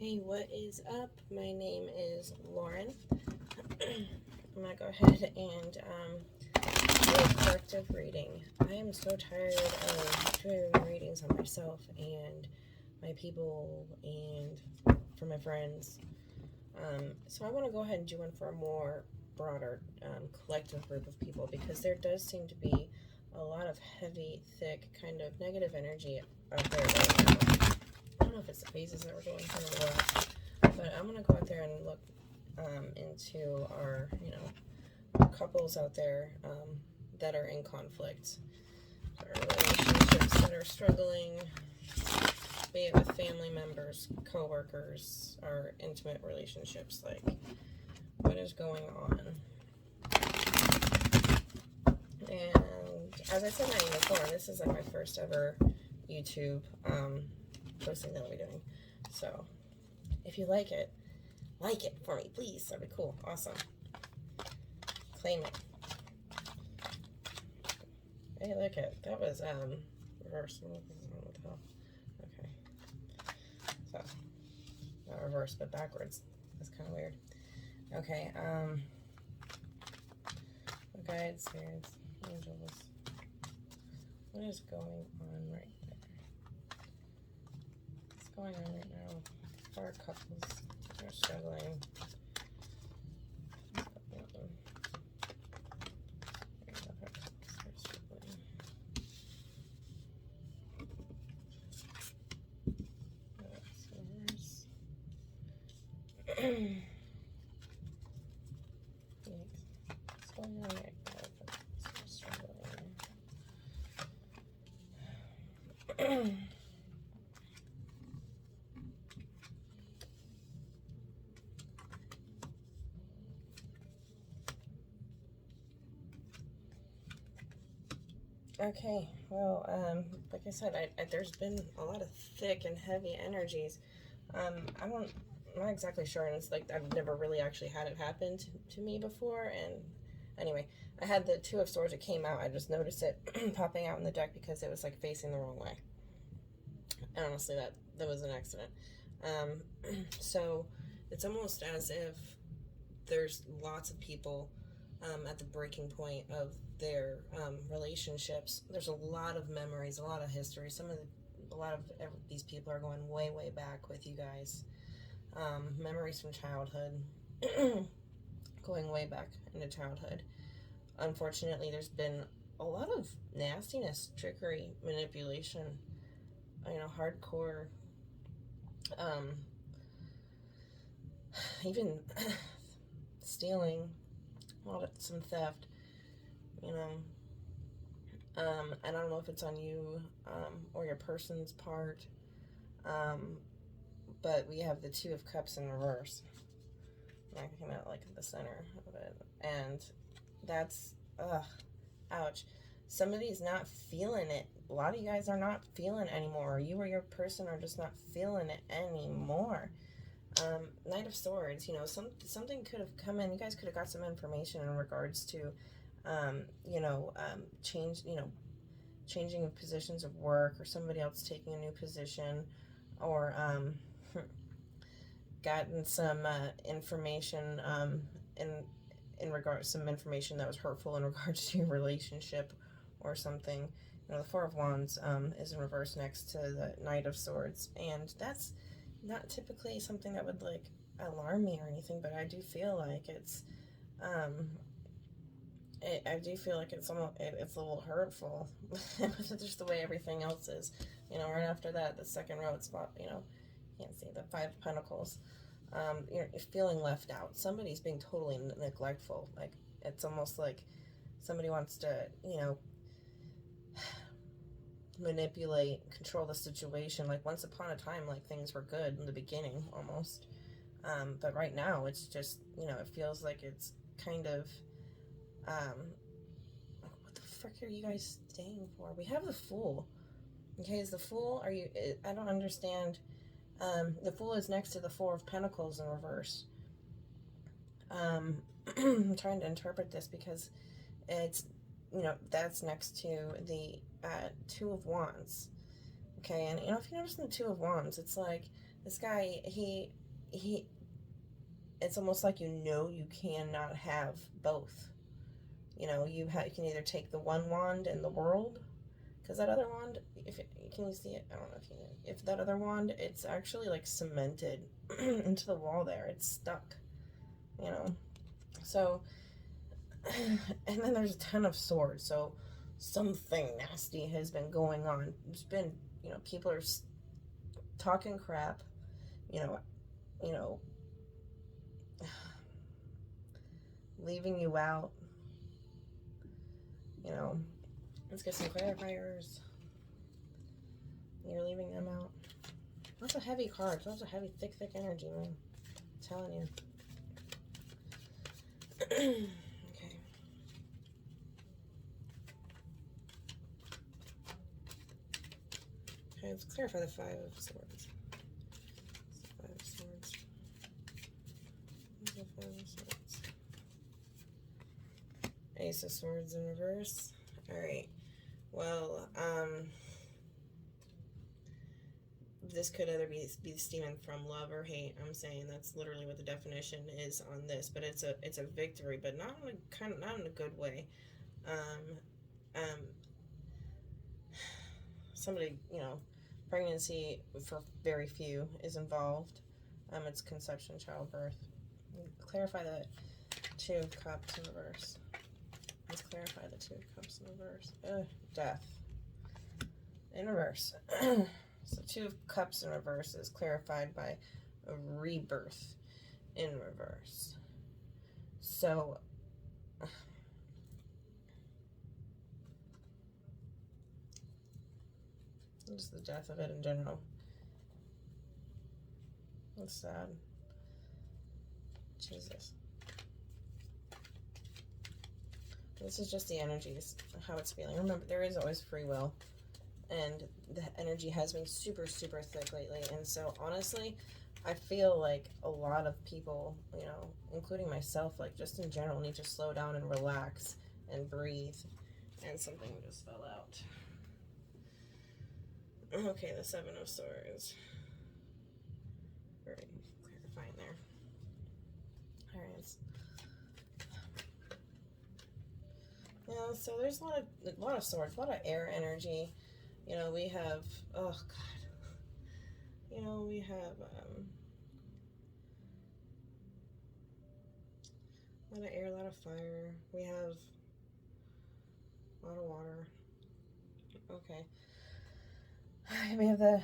Hey, what is up? My name is Lauren. I'm gonna go ahead and do a collective reading. I am so tired of doing readings on myself and my people and for my friends. So I want to go ahead and do one for a more broader collective group of people, because there does seem to be a lot of heavy, thick, kind of negative energy out there right now. I don't know if it's the phases that we're going through or what, but I'm going to go out there and look into our, couples out there that are in conflict, our relationships that are struggling, be it with family members, co-workers, our intimate relationships, like what is going on. And as I said before, this is like my first ever YouTube posting that I'll be doing. So if you like it for me, please. That'd be cool. Awesome. Claim it. Hey, look it. That was reverse. What the hell? Okay. So not reverse, but backwards. That's kind of weird. Okay. Guides, spirits, angels. What is going on right there? What's going on right now? Our couples are struggling. Okay, well, like I said, there's been a lot of thick and heavy energies. I'm not exactly sure, and it's like I've never really actually had it happen to me before. And anyway, I had the Two of Swords. It came out. I just noticed it popping out in the deck because it was like facing the wrong way. And honestly, that was an accident. So it's almost as if there's lots of people at the breaking point of their relationships. There's a lot of memories, a lot of history. A lot of these people are going way, way back with you guys. Memories from childhood, going way back into childhood. Unfortunately, there's been a lot of nastiness, trickery, manipulation, hardcore, even stealing, some theft, I don't know if it's on you or your person's part, but we have the Two of Cups in reverse. And I came out like at the center of it, and that's ouch. Somebody's not feeling it. A lot of you guys are not feeling it anymore. You or your person are just not feeling it anymore. Knight of Swords, something could have come in. You guys could have got some information in regards to, changing of positions of work, or somebody else taking a new position, or gotten some information in regards, some information that was hurtful in regards to your relationship or something. The Four of Wands is in reverse next to the Knight of Swords, and that's not typically something that would like alarm me or anything, but I do feel like it's I do feel like it's a little hurtful. Just the way everything else is, right after that, the second row, it's about, can't see the Five of Pentacles. You're feeling left out. Somebody's being totally neglectful. Like, it's almost like somebody wants to, manipulate, control the situation. Like, once upon a time, like, things were good in the beginning, almost. But right now, it's just, it feels like it's kind of, what the frick are you guys staying for? We have the Fool. Okay, is the Fool, I don't understand. The Fool is next to the Four of Pentacles in reverse. I'm trying to interpret this because it's, that's next to the Two of Wands. Okay, and if you notice in the Two of Wands, it's like This guy, he, it's almost like you cannot have both. You can either take the one wand in the world, because that other wand, can you see it? I don't know if you know. If that other wand, it's actually like cemented into the wall there. It's stuck, you know. So, and then there's a Ten of Swords. So something nasty has been going on. There's been, people are talking crap, you know, you know, leaving you out, Let's get some clarifiers. You're leaving them out. That's a heavy card. That's a heavy, thick energy, man. I'm telling you. Okay. Okay, let's clarify the Five of Swords. Five of Swords. The Five of Swords. Ace of Swords in reverse. Alright. Well, this could either be stemming from love or hate. I'm saying that's literally what the definition is on this, but it's a victory, but not in a good way. Somebody, pregnancy for very few is involved. It's conception, childbirth. Clarify the Two of Cups in reverse. Let's clarify the Two of Cups in reverse. Death in reverse. So Two of Cups in reverse is clarified by a rebirth in reverse. So just the death of it in general. That's sad. Jesus. This is just the energies, how it's feeling. Remember, there is always free will. And the energy has been super, super thick lately. And so, honestly, I feel like a lot of people, including myself, like just in general, need to slow down and relax and breathe. And something just fell out. Okay, the Seven of Swords. Very clarifying there. Alright. Yeah, so there's a lot of swords, a lot of air energy. We have, oh God. We have a lot of air, a lot of fire. We have a lot of water. Okay. We have the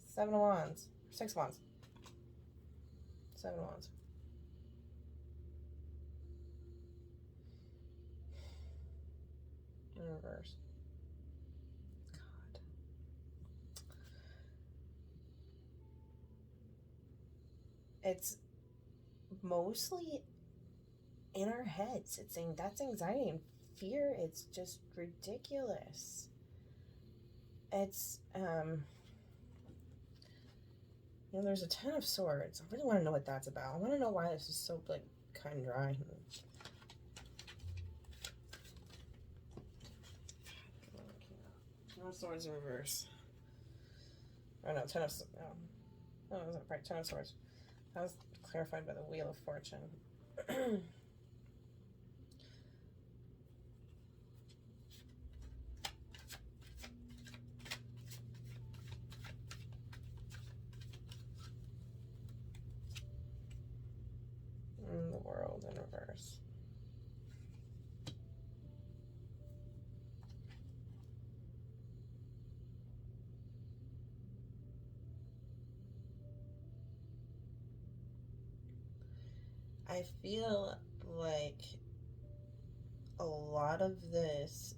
Seven of Wands. Six of Wands. Seven of Wands. In reverse. God. It's mostly in our heads. It's saying that's anxiety and fear. It's just ridiculous. It's there's a Ten of Swords. I really want to know what that's about. I want to know why this is so kind of dry. Ten of Swords in reverse. Oh no, Ten of Ten of Swords. That was clarified by the Wheel of Fortune. The World in reverse. I feel like a lot of this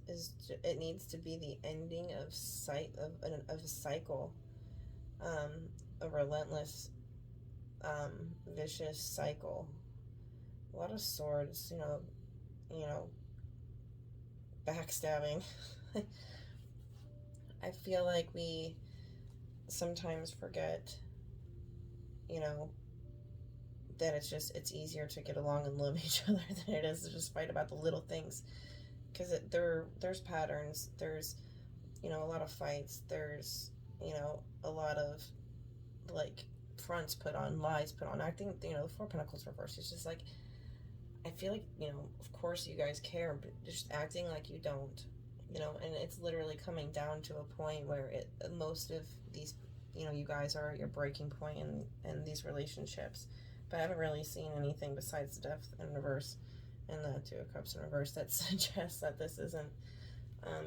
it needs to be the ending of a cycle, a relentless, vicious cycle. A lot of swords, backstabbing. I feel like we sometimes forget, that it's easier to get along and love each other than it is to just fight about the little things. Because there's patterns, there's, a lot of fights, there's, a lot of like fronts put on, lies put on. Acting, you know, the Four of Pentacles reversed. It's just like, I feel like, you know, of course you guys care, but just acting like you don't, you know, and it's literally coming down to a point where most of these, you know, you guys are at your breaking point in these relationships. But I haven't really seen anything besides the Death in reverse and the Two of Cups in reverse that suggests that this isn't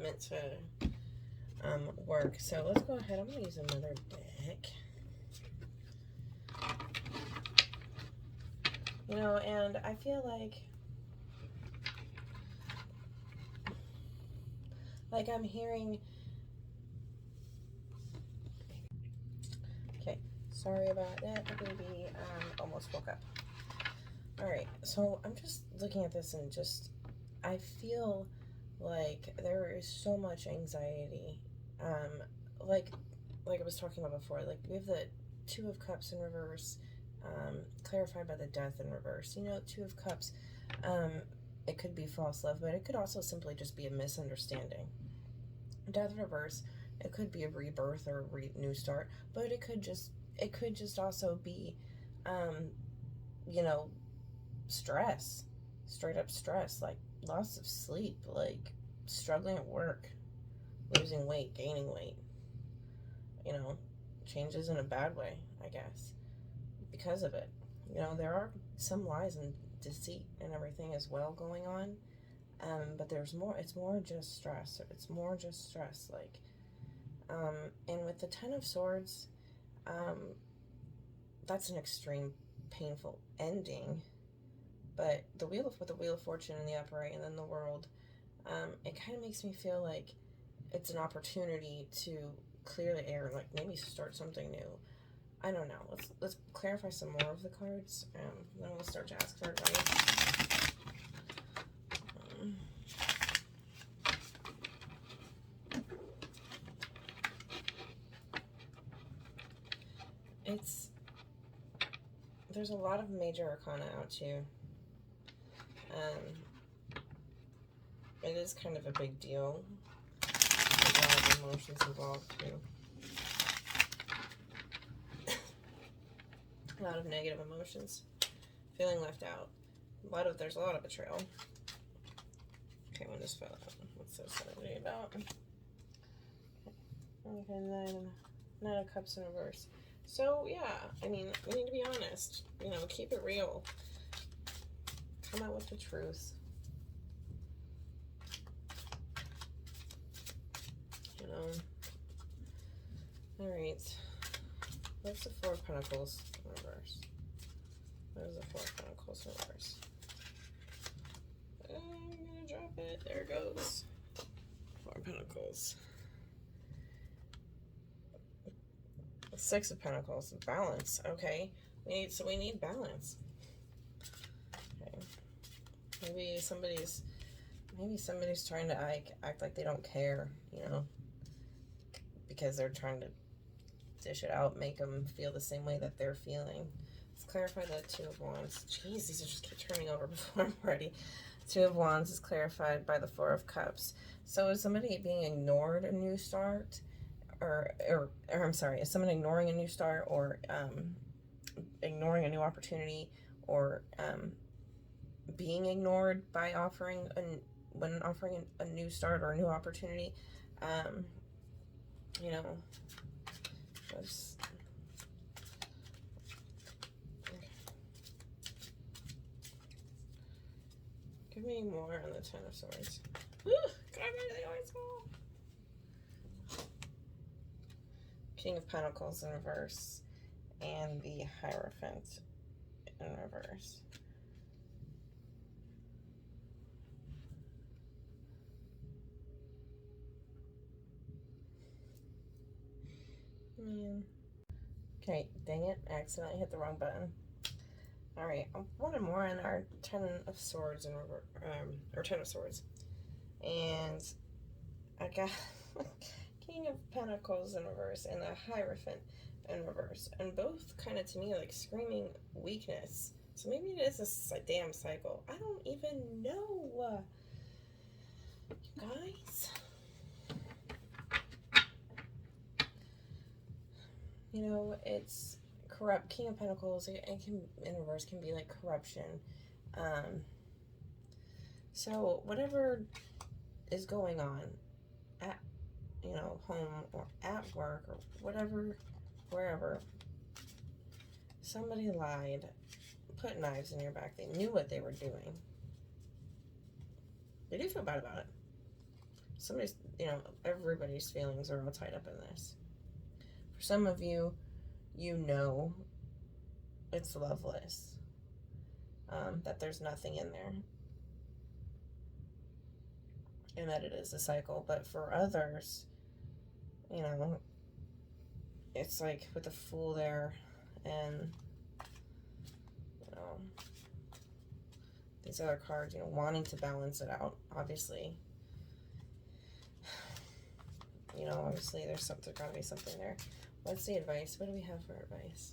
meant to work. So let's go ahead. I'm going to use another deck. You know, and I feel like I'm hearing, okay, sorry about that, the baby almost woke up. All right, so I'm just looking at this and just, I feel like there is so much anxiety, like I was talking about before, like we have the Two of Cups in reverse, clarified by the Death in reverse. You know, Two of Cups, it could be false love, but it could also simply just be a misunderstanding. Death in reverse, it could be a rebirth or a new start, but it could just also be, you know, stress, straight up stress, like loss of sleep, like struggling at work, losing weight, gaining weight, you know, changes in a bad way, I guess, because of it. You know, there are some lies and deceit and everything as well going on, but there's more. It's more just stress. It's more just stress, like, and with the Ten of Swords, that's an extreme painful ending. But with the Wheel of Fortune in the upright and then the World, it kind of makes me feel like it's an opportunity to clear the air, like maybe start something new. I don't know. Let's clarify some more of the cards. Then we'll start to ask for advice. There's a lot of major arcana out too. It is kind of a big deal. There's a lot of emotions involved too. A lot of negative emotions. Feeling left out. There's a lot of betrayal. Okay, one just fell out. What's this energy about? Okay, Nine of Cups in reverse. So yeah, I mean, we need to be honest. You know, keep it real. Come out with the truth. You know. Alright. What's the Four of Pentacles in reverse? What is the Four of Pentacles in reverse? I'm gonna drop it. There it goes. Four of Pentacles. The Six of Pentacles. Balance. Okay. We need balance. Okay. Maybe somebody's trying to act like they don't care, you know, because they're trying to dish it out, make them feel the same way that they're feeling. Let's clarify the Two of Wands. Jeez, these are just keep turning over before I'm ready. Two of Wands is clarified by the Four of Cups. So is somebody being ignored a new start? Or I'm sorry, is someone ignoring a new start, or ignoring a new opportunity, or being ignored by offering a new start or a new opportunity? You know, let's, give me more on the Ten of Swords. Woo! God, they always go. King of Pentacles in reverse and the Hierophant in reverse. Man. Okay, dang it. I accidentally hit the wrong button. Alright, I wanted more on our Ten of Swords in reverse, or Ten of Swords. And I got King of Pentacles in reverse and the Hierophant in reverse. And both kind of, to me, like screaming weakness. So maybe it is a damn cycle. I don't even know. You guys. You know, it's corrupt. King of Pentacles, it can, in reverse, can be like corruption. Um, so whatever is going on at, you know, home or at work or whatever, wherever, somebody lied, put knives in your back. They knew what they were doing. They do feel bad about it. Somebody's, you know, everybody's feelings are all tied up in this. For some of you, you know it's loveless, that there's nothing in there, and that it is a cycle. But for others, you know, it's like with the Fool there, and, you know, these other cards, you know, wanting to balance it out, obviously. You know, obviously there's gotta be something there. What's the advice? What do we have for advice?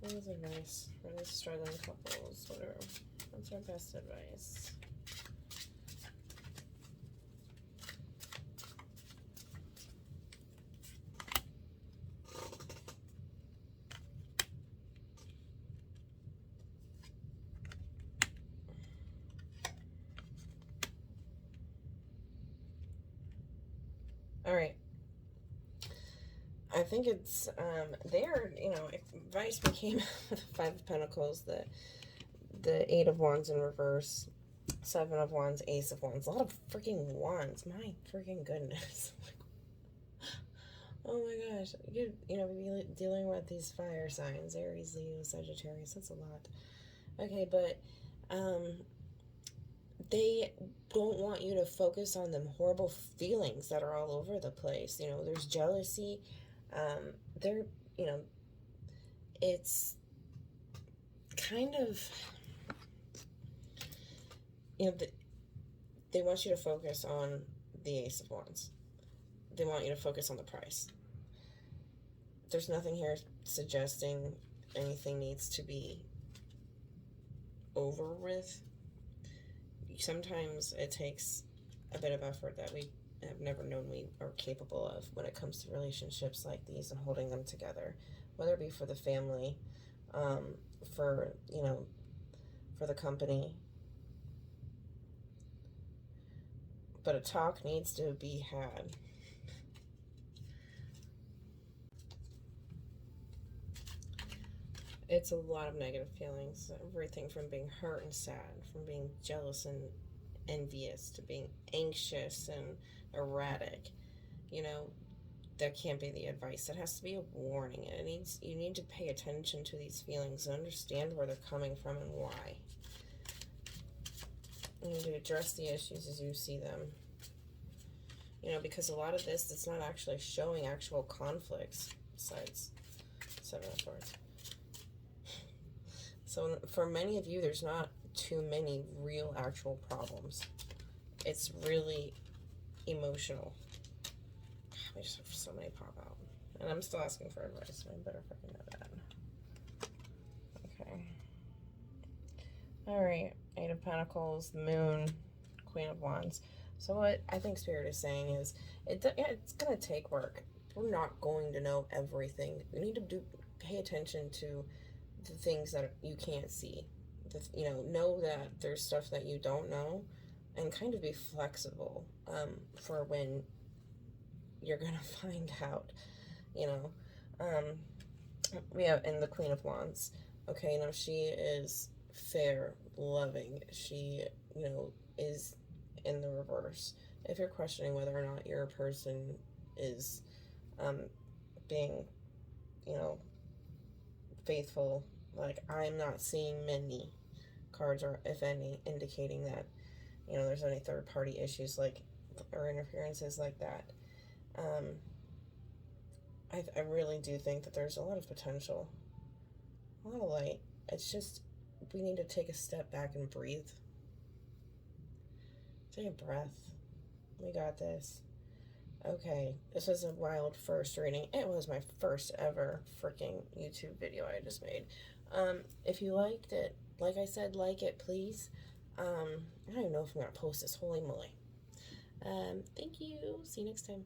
What is advice for these struggling couples? What's our best advice? All right. I think it's, there, you know, if advice became the Five of Pentacles, the Eight of Wands in reverse, Seven of Wands, Ace of Wands, a lot of freaking wands. My freaking goodness. Oh my gosh. You know, be dealing with these fire signs, Aries, Leo, Sagittarius, that's a lot. Okay, but, they don't want you to focus on them horrible feelings that are all over the place. You know, there's jealousy. They're, you know, it's kind of, you know, they want you to focus on the Ace of Wands. They want you to focus on the price. There's nothing here suggesting anything needs to be over with. Sometimes it takes a bit of effort that we have never known we are capable of when it comes to relationships like these and holding them together, whether it be for the family, for, you know, for the company. But a talk needs to be had. It's a lot of negative feelings, everything from being hurt and sad, from being jealous and envious, to being anxious and erratic. You know, that can't be the advice. That has to be a warning. You need to pay attention to these feelings and understand where they're coming from and why. You need to address the issues as you see them. You know, because a lot of this, it's not actually showing actual conflicts besides Seven of Swords. So for many of you, there's not too many real actual problems. It's really emotional. I just have so many pop out. And I'm still asking for advice, so I better freaking know that. Okay. Alright. Eight of Pentacles, the Moon, Queen of Wands. So what I think Spirit is saying is, it's going to take work. We're not going to know everything. We need to pay attention to the things that you can't see. You know that there's stuff that you don't know, and kind of be flexible for when you're gonna find out. You know, we have in the Queen of Wands. Okay, now she is fair, loving. She, you know, is in the reverse. If you're questioning whether or not your person is being, you know, faithful, like, I'm not seeing many cards, or if any, indicating that, you know, there's any third party issues like, or interferences like that. I really do think that there's a lot of potential, a lot of light. It's just, we need to take a step back and breathe. Take a breath. We got this. Okay, this is a wild first reading. It was my first ever freaking YouTube video I just made. If you liked it, like I said, like it, please. I don't even know if I'm going to post this. Holy moly. Thank you. See you next time.